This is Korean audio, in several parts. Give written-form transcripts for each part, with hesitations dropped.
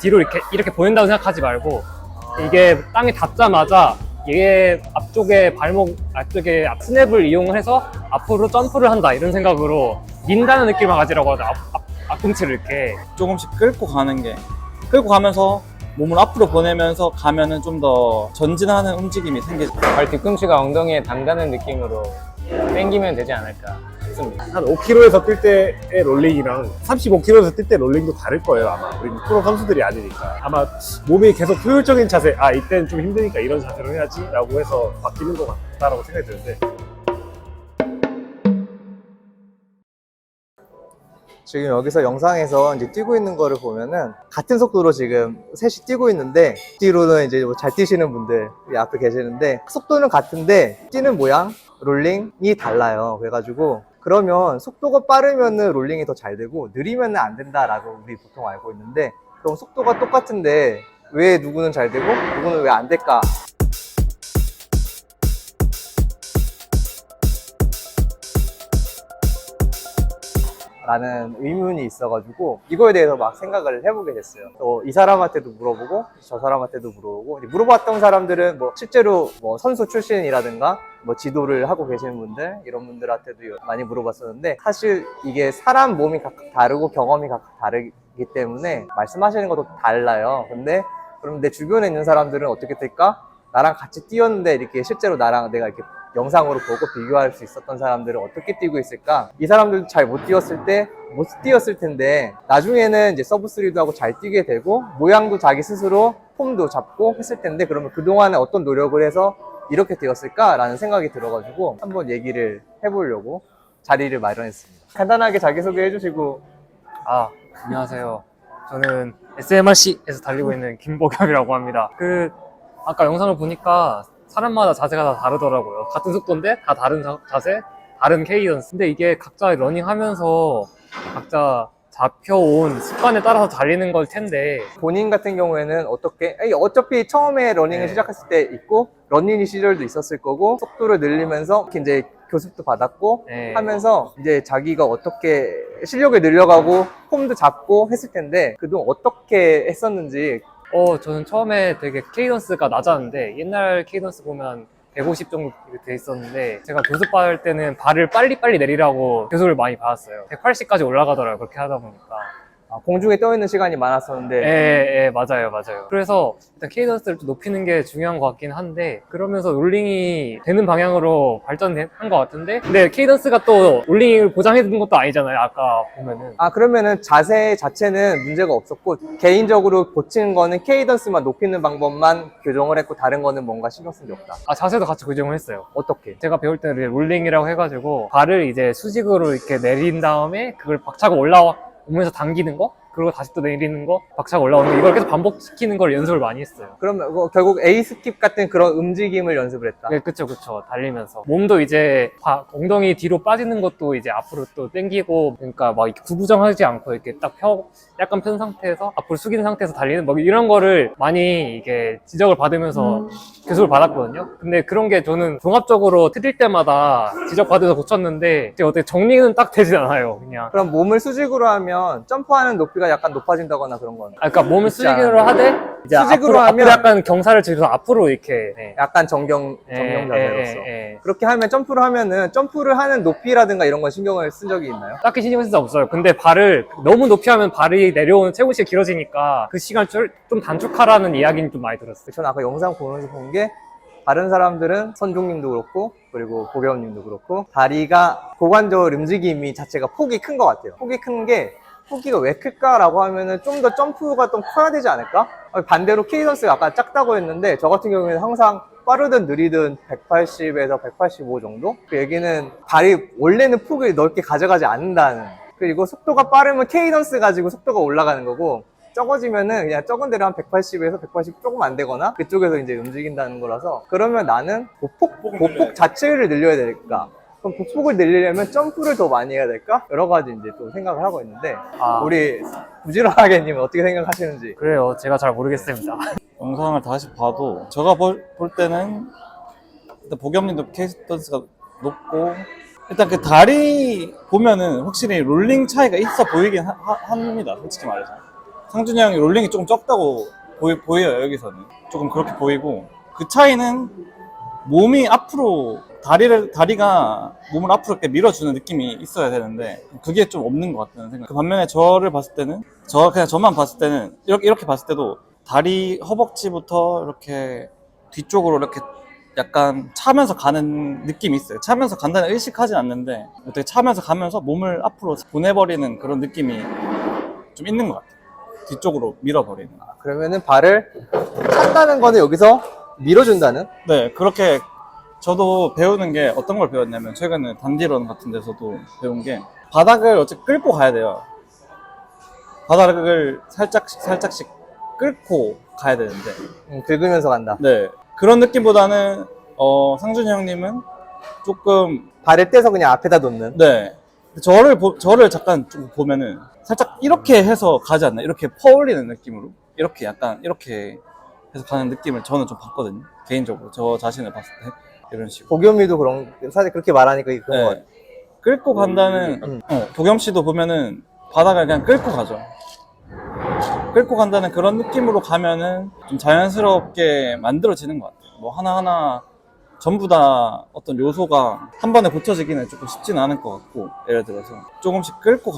뒤로 이렇게 보낸다고 생각하지 말고 이게 땅에 닿자마자 얘 앞쪽에 앞쪽에 스냅을 이용해서 앞으로 점프를 한다 이런 생각으로 민다는 느낌을 가지라고 하죠. 앞꿈치를 이렇게 조금씩 끌고 가면서 몸을 앞으로 보내면서 가면은 좀 더 전진하는 움직임이 생기죠. 발 뒤꿈치가 엉덩이에 닿는 느낌으로 당기면 되지 않을까 싶습니다. 한 5km에서 뛸 때의 롤링이랑 35km에서 뛸 때 롤링도 다를 거예요 아마. 우리는 프로 선수들이 아니니까 아마 몸이 계속 효율적인 자세, 이때는 좀 힘드니까 이런 자세로 해야지 라고 해서 바뀌는 것 같다라고 생각이 드는데, 지금 여기서 영상에서 이제 뛰고 있는 거를 보면은 같은 속도로 지금 셋이 뛰고 있는데, 뒤로는 이제 뭐 잘 뛰시는 분들이 앞에 계시는데 속도는 같은데 뛰는 모양, 롤링이 달라요. 그래가지고 그러면 속도가 빠르면은 롤링이 더 잘 되고 느리면은 안 된다라고 우리 보통 알고 있는데, 그럼 속도가 똑같은데 왜 누구는 잘 되고 누구는 왜 안 될까? 라는 의문이 있어가지고 이거에 대해서 막 생각을 해보게 됐어요. 또 이 사람한테도 물어보고 저 사람한테도 물어보고, 물어봤던 사람들은 뭐 실제로 뭐 선수 출신이라든가 뭐 지도를 하고 계시는 분들, 이런 분들한테도 많이 물어봤었는데, 사실 이게 사람 몸이 각각 다르고 경험이 각각 다르기 때문에 말씀하시는 것도 달라요. 근데 그럼 내 주변에 있는 사람들은 어떻게 될까? 나랑 같이 뛰었는데 이렇게 실제로 나랑 내가 이렇게 영상으로 보고 비교할 수 있었던 사람들은 어떻게 뛰고 있을까? 이 사람들도 잘 못 뛰었을 텐데 나중에는 이제 서브3도 하고 잘 뛰게 되고 모양도 자기 스스로 폼도 잡고 했을 텐데, 그러면 그동안에 어떤 노력을 해서 이렇게 되었을까라는 생각이 들어가지고 한번 얘기를 해보려고 자리를 마련했습니다. 간단하게 자기소개 해주시고. 안녕하세요. 저는 SMRC에서 달리고 있는 김보겸이라고 합니다. 아까 영상을 보니까 사람마다 자세가 다 다르더라고요. 같은 속도인데 다 다른 자세, 다른 케이던스. 근데 이게 각자 러닝하면서 각자 잡혀온 습관에 따라서 달리는 걸 텐데, 본인 같은 경우에는 어차피 처음에 러닝을 시작했을 때 있고 러닝 시절도 있었을 거고, 속도를 늘리면서 이제 교습도 받았고 하면서 이제 자기가 어떻게 실력을 늘려가고 폼도 잡고 했을 텐데, 그동안 어떻게 했었는지. 저는 처음에 되게 케이던스가 낮았는데, 옛날 케이던스 보면 150 정도 돼 있었는데, 제가 교습 받을 때는 발을 빨리빨리 내리라고 교습을 많이 받았어요. 180까지 올라가더라고요, 그렇게 하다 보니까. 공중에 떠 있는 시간이 많았었는데. 예, 맞아요. 그래서 일단 케이던스를 좀 높이는 게 중요한 것 같긴 한데, 그러면서 롤링이 되는 방향으로 발전한 것 같은데, 근데 케이던스가 또 롤링을 보장해주는 것도 아니잖아요, 아까 보면은. 그러면은 자세 자체는 문제가 없었고, 개인적으로 고친 거는 케이던스만 높이는 방법만 교정을 했고, 다른 거는 뭔가 신경 쓴 게 없다. 자세도 같이 교정을 했어요. 어떻게? 제가 배울 때는 롤링이라고 해가지고 발을 이제 수직으로 이렇게 내린 다음에 그걸 박차고 올라오면서 당기는 거, 그리고 다시 또 내리는 거, 박차고 올라오는 거, 이걸 계속 반복시키는 걸 연습을 많이 했어요. 그러면 결국 A-스킵 같은 그런 움직임을 연습을 했다. 네, 그쵸. 달리면서. 몸도 이제 엉덩이 뒤로 빠지는 것도 이제 앞으로 또 당기고, 그러니까 막 이렇게 구부정하지 않고 이렇게 딱 약간 편 상태에서 앞으로 숙인 상태에서 달리는 뭐 이런 거를 많이 이게 지적을 받으면서 교습을 받았거든요. 근데 그런 게 저는 종합적으로 트릴 때마다 지적받아서 고쳤는데, 제가 어떻게 정리는 딱 되진 않아요, 그냥. 그럼 몸을 수직으로 하면 점프하는 높이가 약간 높아진다거나 그런 건? 그러니까 몸을 수직으로 하되, 이제 수직으로 앞으로 하면 약간 경사를 지어서 앞으로 이렇게. 약간 정경 자세로서. 그렇게 하면 점프를 하면은 점프를 하는 높이라든가 이런 건 신경을 쓴 적이 있나요? 딱히 신경 쓸 수 없어요. 근데 발을 너무 높이 하면 발이 내려오는 최고 시간이 길어지니까 그 시간을 좀 단축하라는 이야기는 좀 많이 들었어요. 저는 아까 영상 보면서 본 게, 다른 사람들은 선종님도 그렇고 그리고 보겸님도 그렇고 다리가 고관절 움직임이 자체가 폭이 큰 것 같아요. 폭이 큰 게, 폭이가 왜 클까라고 하면은 좀 더 점프가 좀 커야 되지 않을까? 반대로 케이던스가 아까 작다고 했는데, 저 같은 경우에는 항상 빠르든 느리든 180에서 185 정도? 그 얘기는 발이 원래는 폭을 넓게 가져가지 않는다는. 그리고 속도가 빠르면 케이던스 가지고 속도가 올라가는 거고, 적어지면은 그냥 적은 대로 한 180에서 180 조금 안 되거나 그쪽에서 이제 움직인다는 거라서, 그러면 나는 보폭 자체를 늘려야 될까? 그럼 보폭을 늘리려면 점프를 더 많이 해야 될까? 여러 가지 이제 또 생각을 하고 있는데, 우리 부지런하게님은 어떻게 생각하시는지. 그래요. 제가 잘 모르겠습니다. 영상을 다시 봐도 제가 볼 때는 일단 보겸님도 케이던스가 높고, 일단 그 다리 보면은 확실히 롤링 차이가 있어 보이긴 합니다, 솔직히 말해서. 상준이 형이 롤링이 조금 적다고 보여요. 여기서는 조금 그렇게 보이고, 그 차이는 몸이 앞으로 다리가 몸을 앞으로 이렇게 밀어주는 느낌이 있어야 되는데 그게 좀 없는 것 같다는 생각. 그 반면에 저를 봤을 때는 그냥 저만 봤을 때는 이렇게 봤을 때도 다리 허벅지부터 이렇게 뒤쪽으로 이렇게 약간 차면서 가는 느낌이 있어요. 차면서 간다는 의식하진 않는데 어떻게 차면서 가면서 몸을 앞으로 보내버리는 그런 느낌이 좀 있는 것 같아요. 뒤쪽으로 밀어버리는. 그러면은 발을 찬다는 거는 여기서 밀어준다는? 네, 그렇게 저도 배우는 게 어떤 걸 배웠냐면 최근에 단디런 같은 데서도 배운 게 바닥을 어차피 끌고 가야 돼요. 바닥을 살짝씩 끌고 가야 되는데 긁으면서 간다. 네, 그런 느낌보다는 상준이 형님은 조금 발을 떼서 그냥 앞에다 놓는. 네, 저를 잠깐 좀 보면은 살짝 이렇게 해서 가지 않나, 이렇게 퍼올리는 느낌으로 이렇게 약간 이렇게 해서 가는 느낌을 저는 좀 봤거든요. 개인적으로 저 자신을 봤을 때 이런 식으로. 보겸이도 사실 그렇게 말하니까 그런 거 네, 같아요. 끌고 간다는 도겸 씨도 보면은 바닥을 그냥 끌고 가죠. 끌고 간다는 그런 느낌으로 가면은 좀 자연스럽게 만들어지는 것 같아요. 뭐 하나하나 전부 다 어떤 요소가 한 번에 고쳐지기는 조금 쉽지는 않을 것 같고, 예를 들어서 조금씩 끌고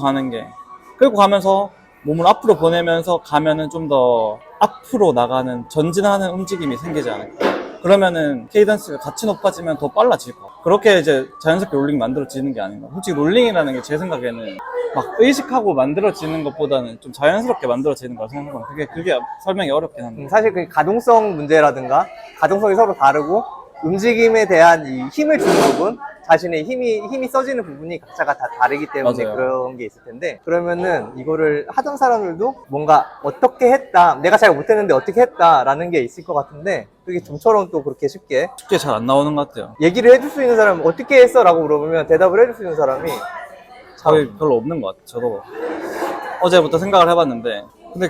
가면서 몸을 앞으로 보내면서 가면은 좀 더 앞으로 나가는 전진하는 움직임이 생기지 않을까. 그러면은 케이던스가 같이 높아지면 더 빨라질 것 같아요. 그렇게 이제 자연스럽게 롤링이 만들어지는 게 아닌가. 솔직히 롤링이라는 게 제 생각에는 막 의식하고 만들어지는 것보다는 좀 자연스럽게 만들어지는 거라 생각하면 그게 설명이 어렵긴 한데. 사실 그 가동성 문제라든가 가동성이 서로 다르고 움직임에 대한 이 힘을 주는 부분, 자신의 힘이 써지는 부분이 각자가 다 다르기 때문에 맞아요. 그런 게 있을 텐데, 그러면은 이거를 하던 사람들도 뭔가 어떻게 했다, 내가 잘 못했는데 어떻게 했다라는 게 있을 것 같은데 그게 좀처럼 또 그렇게 쉽게 잘 안 나오는 것 같아요. 얘기를 해줄 수 있는 사람은 어떻게 했어? 라고 물어보면 대답을 해줄 수 있는 사람이 거의 별로 없는 것 같아요. 저도 어제부터 생각을 해봤는데, 근데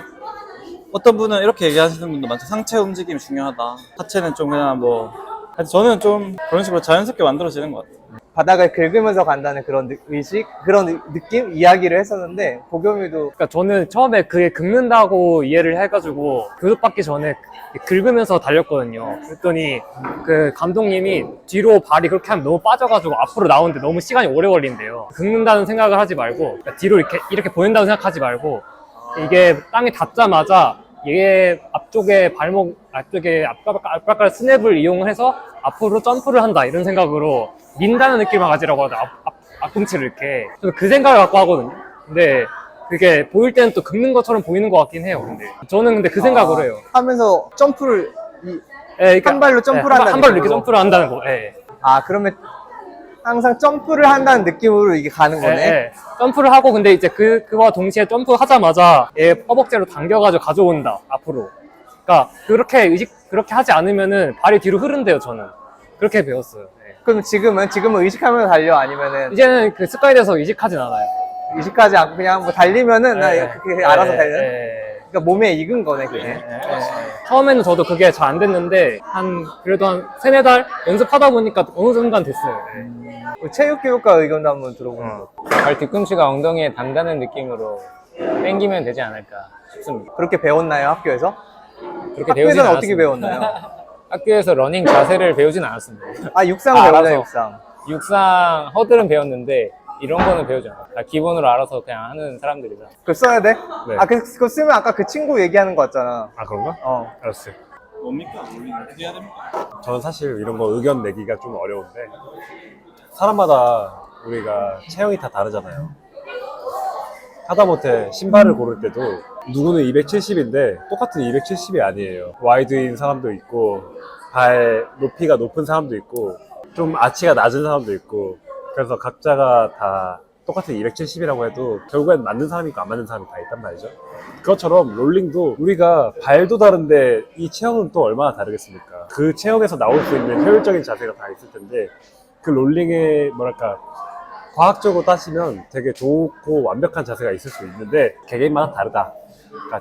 어떤 분은 이렇게 얘기하시는 분도 많죠. 상체 움직임이 중요하다. 하체는 좀 그냥 뭐. 저는 좀 그런 식으로 자연스럽게 만들어지는 것 같아요. 바닥을 긁으면서 간다는 그런 의식, 그런 느낌, 이야기를 했었는데 보겸이도 그러니까 저는 처음에 그게 긁는다고 이해를 해가지고 교육받기 전에 긁으면서 달렸거든요. 그랬더니 그 감독님이 뒤로 발이 그렇게 하면 너무 빠져가지고 앞으로 나오는데 너무 시간이 오래 걸린대요. 긁는다는 생각을 하지 말고, 그러니까 뒤로 이렇게 보낸다고 생각하지 말고, 이게 땅에 닿자마자 얘 앞쪽에 앞발가락 스냅을 이용해서 앞으로 점프를 한다, 이런 생각으로 민다는 느낌을 가지라고 하죠. 앞꿈치를 이렇게. 저는 그 생각을 갖고 하거든요. 근데 그게 보일 때는 또 긁는 것처럼 보이는 것 같긴 해요. 근데 저는 근데 그 생각으로 해요. 하면서 점프를 예, 한 발로 점프를 한다는 한 발로 이렇게 느낌으로. 점프를 한다는 거. 예. 그러면 항상 점프를 한다는 느낌으로 이게 가는 거네. 예, 예. 점프를 하고, 근데 이제 그와 동시에 점프 하자마자 얘 허벅지로 당겨가지고 가져온다, 앞으로. 그러니까 그렇게 하지 않으면은 발이 뒤로 흐른대요, 저는. 그렇게 배웠어요. 예. 그럼 지금은 의식하면서 달려? 아니면은 이제는 그 습관이 돼서 의식하진 않아요. 의식하지 않고 그냥 뭐 달리면은 나 예, 그렇게 예, 알아서 예, 달려? 예. 그러니까 몸에 익은 거네, 그게. 처음에는 저도 그게 잘 안 됐는데 그래도 한 3-4달 연습하다 보니까 어느 순간 됐어요. 예. 체육교육과 의견도 한번 들어보는 거. 발 뒤꿈치가 엉덩이에 닿는 느낌으로 당기면 되지 않을까 싶습니다. 그렇게 배웠나요, 학교에서? 그렇게 배우진 학교에서는 어떻게 않았습니다. 배웠나요? 학교에서 러닝 자세를 배우진 않았습니다. 육상 아, 배우나요, 알아서. 육상? 육상 허들은 배웠는데 이런 거는 배우지 않아요. 다 기본으로 알아서 그냥 하는 사람들이라. 그걸 써야 돼? 네. 그거 쓰면 아까 그 친구 얘기하는 거 같잖아. 아, 그런가? 알았어요. 뭡니까? 롤링 어떻게 해야 됩니까? 저는 사실 이런 거 의견 내기가 좀 어려운데, 사람마다 우리가 체형이 다 다르잖아요. 하다못해 신발을 고를 때도 누구는 270인데 똑같은 270이 아니에요. 와이드인 사람도 있고, 발 높이가 높은 사람도 있고, 좀 아치가 낮은 사람도 있고, 그래서 각자가 다 똑같은 270이라고 해도 결국엔 맞는 사람이 있고 안 맞는 사람이 다 있단 말이죠. 그것처럼 롤링도 우리가 발도 다른데 이 체형은 또 얼마나 다르겠습니까? 그 체형에서 나올 수 있는 효율적인 자세가 다 있을 텐데, 그 롤링의 뭐랄까 과학적으로 따지면 되게 좋고 완벽한 자세가 있을 수 있는데 개개인마다 다르다.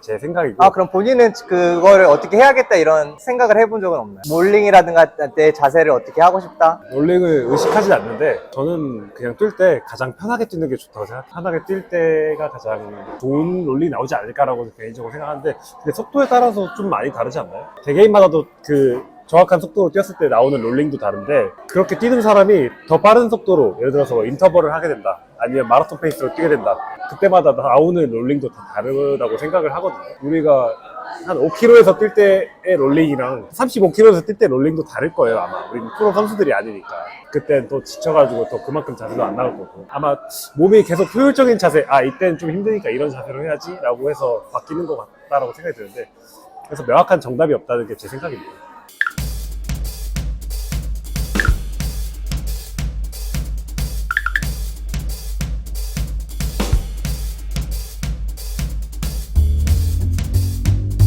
제 생각이고. 아, 그럼 본인은 그거를 어떻게 해야겠다 이런 생각을 해본 적은 없나요? 롤링이라든가 내 자세를 어떻게 하고 싶다? 롤링을 의식하진 않는데 저는 그냥 뛸 때 가장 편하게 뛰는 게 좋다고 생각. 편하게 뛸 때가 가장 좋은 롤링이 나오지 않을까라고 개인적으로 생각하는데, 근데 속도에 따라서 좀 많이 다르지 않나요? 개개인마다도 그 정확한 속도로 뛰었을 때 나오는 롤링도 다른데, 그렇게 뛰는 사람이 더 빠른 속도로, 예를 들어서 뭐 인터벌을 하게 된다, 아니면 마라톤 페이스로 뛰게 된다, 그때마다 나오는 롤링도 다 다르다고 생각을 하거든요. 우리가 한 5km에서 뛸 때의 롤링이랑 35km에서 뛸 때 롤링도 다를 거예요, 아마. 우리는 프로 선수들이 아니니까. 그땐 또 지쳐가지고 또 그만큼 자세도 안 나올 거고. 아마 몸이 계속 효율적인 자세, 이때는 좀 힘드니까 이런 자세로 해야지 라고 해서 바뀌는 것 같다라고 생각이 드는데, 그래서 명확한 정답이 없다는 게 제 생각입니다.